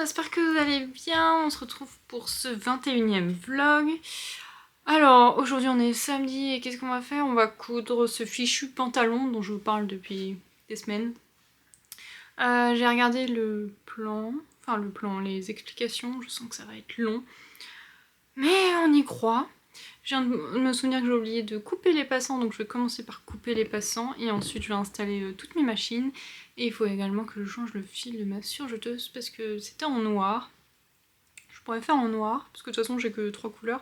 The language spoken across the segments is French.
j'espère que vous allez bien. On se retrouve pour ce 21e vlog. Alors, aujourd'hui on est samedi et qu'est-ce qu'on va faire? On va coudre ce fichu pantalon dont je vous parle depuis des semaines. J'ai regardé le plan, les explications, je sens que ça va être long. Mais on y croit. Je viens de me souvenir que j'ai oublié de couper les passants, donc je vais commencer par couper les passants et ensuite je vais installer toutes mes machines. Et il faut également que je change le fil de ma surjeteuse parce que c'était en noir. Je pourrais faire en noir, parce que de toute façon j'ai que 3 couleurs,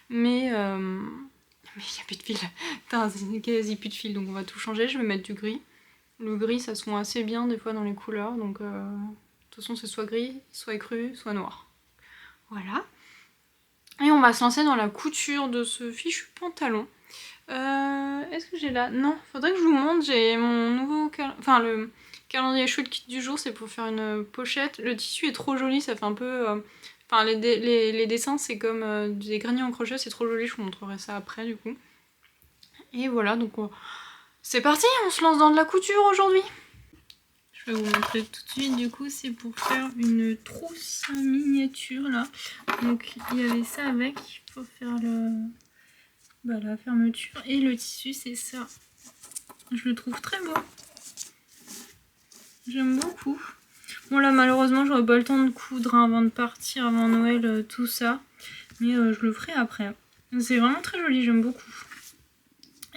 mais il n'y a plus de fil. Putain, c'est quasi plus de fil, donc on va tout changer, je vais mettre du gris. Le gris ça se fond assez bien des fois dans les couleurs, donc de toute façon c'est soit gris, soit écru, soit noir. Voilà. Et on va se lancer dans la couture de ce fichu pantalon. Est-ce que j'ai là? Non, faudrait que je vous montre, j'ai mon nouveau le calendrier chouette kit du jour, c'est pour faire une pochette. Le tissu est trop joli, ça fait un peu... les dessins c'est comme des graniers en crochet, c'est trop joli, je vous montrerai ça après du coup. Et voilà, donc c'est parti, on se lance dans de la couture aujourd'hui. Je vais vous montrer tout de suite, du coup c'est pour faire une trousse miniature là. Donc il y avait ça avec, pour faire la fermeture. Et le tissu c'est ça. Je le trouve très beau. J'aime beaucoup. Bon là malheureusement j'aurai pas le temps de coudre avant de partir, avant Noël, tout ça. Mais je le ferai après. C'est vraiment très joli, j'aime beaucoup.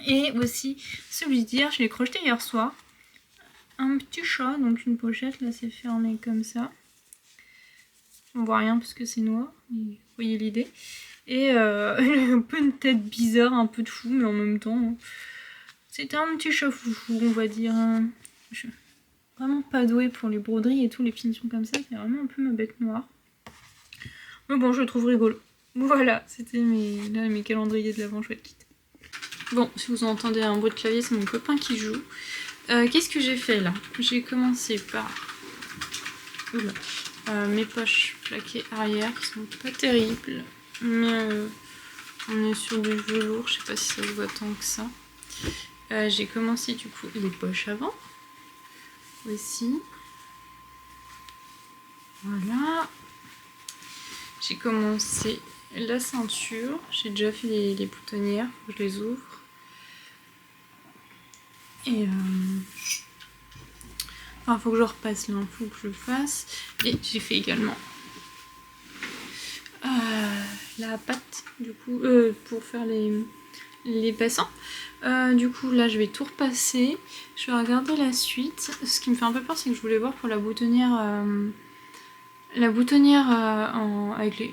Et aussi, celui d'hier, je l'ai crocheté hier soir. Un petit chat, donc une pochette, là c'est fermé comme ça. On voit rien parce que c'est noir, mais vous voyez l'idée. Et un peu une tête bizarre, un peu de fou, mais en même temps, c'était un petit chat foufou, on va dire. Je suis vraiment pas douée pour les broderies et tout, les finitions comme ça, c'est vraiment un peu ma bête noire. Mais bon, je le trouve rigolo. Voilà, c'était mes calendriers de l'avant chouette kit. Bon, si vous entendez un bruit de clavier, c'est mon copain qui joue. Qu'est-ce que j'ai fait là? J'ai commencé par mes poches plaquées arrière qui sont pas terribles, mais on est sur du velours, je sais pas si ça se voit tant que ça. J'ai commencé du coup les poches avant aussi. Voilà. J'ai commencé la ceinture, j'ai déjà fait les boutonnières, faut que je les ouvre. Et faut que je repasse là, faut que je le fasse. Et j'ai fait également la patte du coup pour faire les passants. Du coup là je vais tout repasser. Je vais regarder la suite. Ce qui me fait un peu peur c'est que je voulais voir pour la boutonnière avec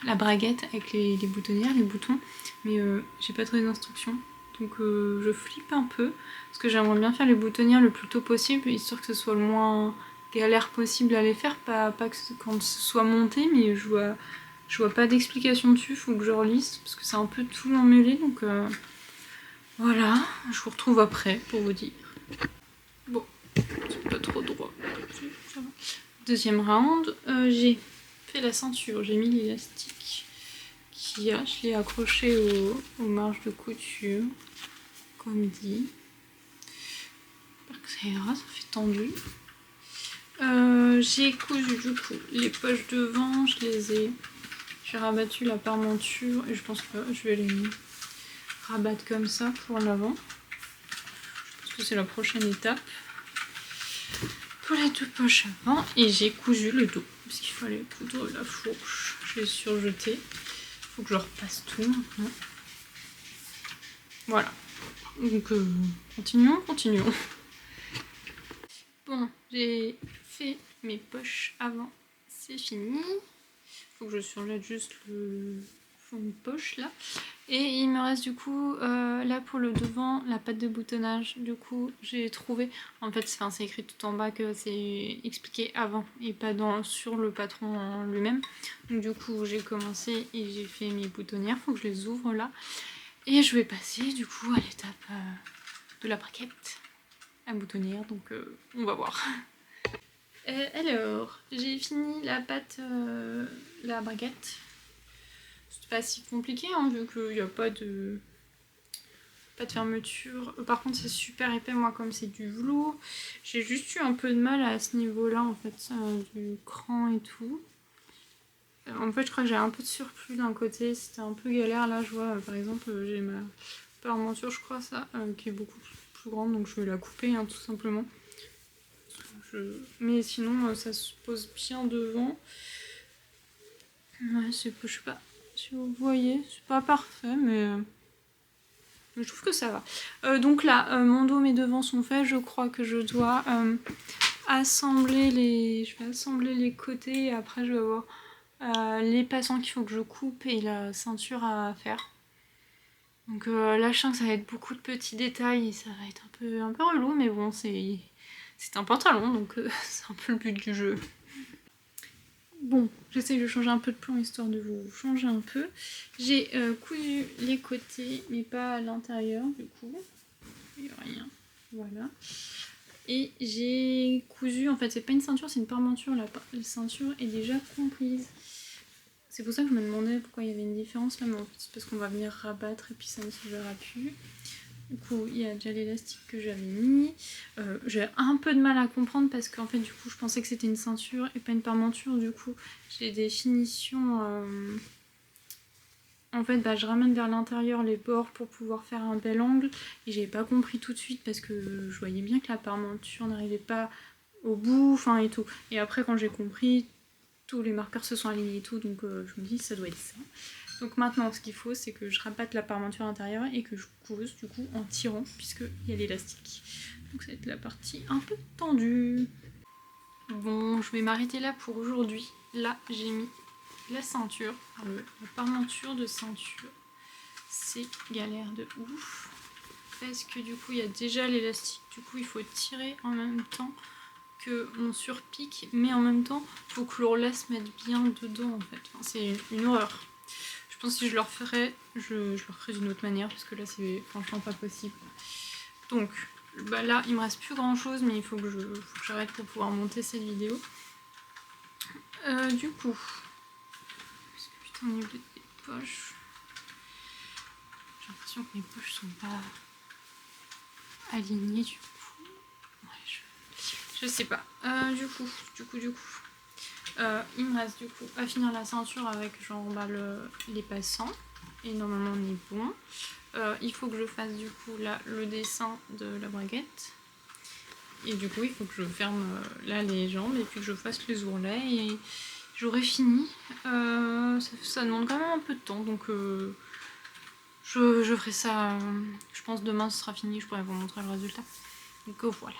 la braguette avec les boutonnières, les boutons. Mais j'ai pas trop les instructions. Donc je flippe un peu. Parce que j'aimerais bien faire les boutonnières le plus tôt possible, histoire que ce soit le moins galère possible à les faire. Pas que quand ce soit monté, mais je vois pas d'explication dessus, faut que je relise. Parce que c'est un peu tout emmêlé, donc voilà. Je vous retrouve après pour vous dire. Bon, c'est pas trop droit. Deuxième round, j'ai fait la ceinture, j'ai mis l'élastique qu'il y a, je l'ai accroché aux marges de couture, comme dit. J'espère que ça ira, ça fait tendu. J'ai cousu du coup les poches devant, j'ai rabattu la parmenture et je pense que je vais les rabattre comme ça pour l'avant. Je pense que c'est la prochaine étape. Pour les deux poches avant, et j'ai cousu le dos parce qu'il fallait coudre la fourche. Je l'ai surjeté. Il faut que je repasse tout maintenant. Voilà. Donc continuons. Bon, j'ai fait mes poches avant, c'est fini. Il faut que je surjette juste le fond de poche là. Et il me reste du coup là pour le devant la patte de boutonnage. Du coup j'ai trouvé, en fait c'est écrit tout en bas que c'est expliqué avant et pas sur le patron en lui-même. Donc du coup j'ai commencé et j'ai fait mes boutonnières, faut que je les ouvre là. Et je vais passer du coup à l'étape de la braguette à boutonnière, donc on va voir. Alors j'ai fini la pâte, la braguette. C'est pas si compliqué hein, vu qu'il n'y a pas de pas de fermeture. Par contre c'est super épais, moi comme c'est du velours, j'ai juste eu un peu de mal à ce niveau là en fait, du cran et tout. En fait je crois que j'ai un peu de surplus d'un côté, c'était un peu galère. Là je vois par exemple j'ai ma parmenture je crois ça, qui est beaucoup plus grande, donc je vais la couper hein, tout simplement. Mais sinon ça se pose bien devant. Ouais, je sais pas si vous voyez, c'est pas parfait mais je trouve que ça va. Donc là, mon dos, mes devants sont faits. Je crois que je dois assembler les... Je vais assembler les côtés et après je vais avoir les passants qu'il faut que je coupe et la ceinture à faire. Donc là, je sens que ça va être beaucoup de petits détails et ça va être un peu relou, mais bon, c'est un pantalon, donc c'est un peu le but du jeu. Bon, j'essaye de changer un peu de plan histoire de vous changer un peu. J'ai cousu les côtés, mais pas à l'intérieur du coup. Il n'y a rien. Voilà. Et j'ai cousu, en fait c'est pas une ceinture, c'est une parmenture. La ceinture est déjà comprise. C'est pour ça que je me demandais pourquoi il y avait une différence là, mais en fait c'est parce qu'on va venir rabattre et puis ça ne se verra plus. Du coup, il y a déjà l'élastique que j'avais mis. J'ai un peu de mal à comprendre parce qu'en fait, du coup, je pensais que c'était une ceinture et pas une parmenture. Du coup, j'ai des finitions. En fait, je ramène vers l'intérieur les bords pour pouvoir faire un bel angle. Et j'avais pas compris tout de suite parce que je voyais bien que la parmenture n'arrivait pas au bout, enfin et tout. Et après, quand j'ai compris, tous les marqueurs se sont alignés et tout. Donc, je me dis, ça doit être ça. Donc maintenant ce qu'il faut c'est que je rabatte la parmenture intérieure et que je couse du coup en tirant puisqu'il y a l'élastique. Donc ça va être la partie un peu tendue. Bon, je vais m'arrêter là pour aujourd'hui. Là j'ai mis la ceinture, la parmenture de ceinture. C'est galère de ouf. Parce que du coup il y a déjà l'élastique, du coup il faut tirer en même temps que on surpique, mais en même temps il faut que l'ourlet se mette bien dedans en fait. Enfin, c'est une horreur. Je pense que si je le referais, je le referais d'une autre manière parce que là c'est franchement pas possible. Donc là il me reste plus grand chose mais il faut que j'arrête pour pouvoir monter cette vidéo. Du coup, parce que putain au niveau des poches, j'ai l'impression que mes poches sont pas alignées du coup. Ouais, je sais pas. Du coup. Il me reste du coup à finir la ceinture avec genre les passants. Et normalement on est bon. Il faut que je fasse du coup là le dessin de la braguette. Et du coup il faut que je ferme là les jambes et puis que je fasse les ourlets et j'aurai fini. Ça demande quand même un peu de temps donc je ferai ça. Je pense demain ce sera fini, je pourrai vous montrer le résultat. Donc voilà.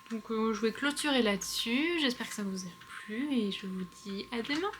Donc je vais clôturer là-dessus. J'espère que ça vous a plu et je vous dis à demain.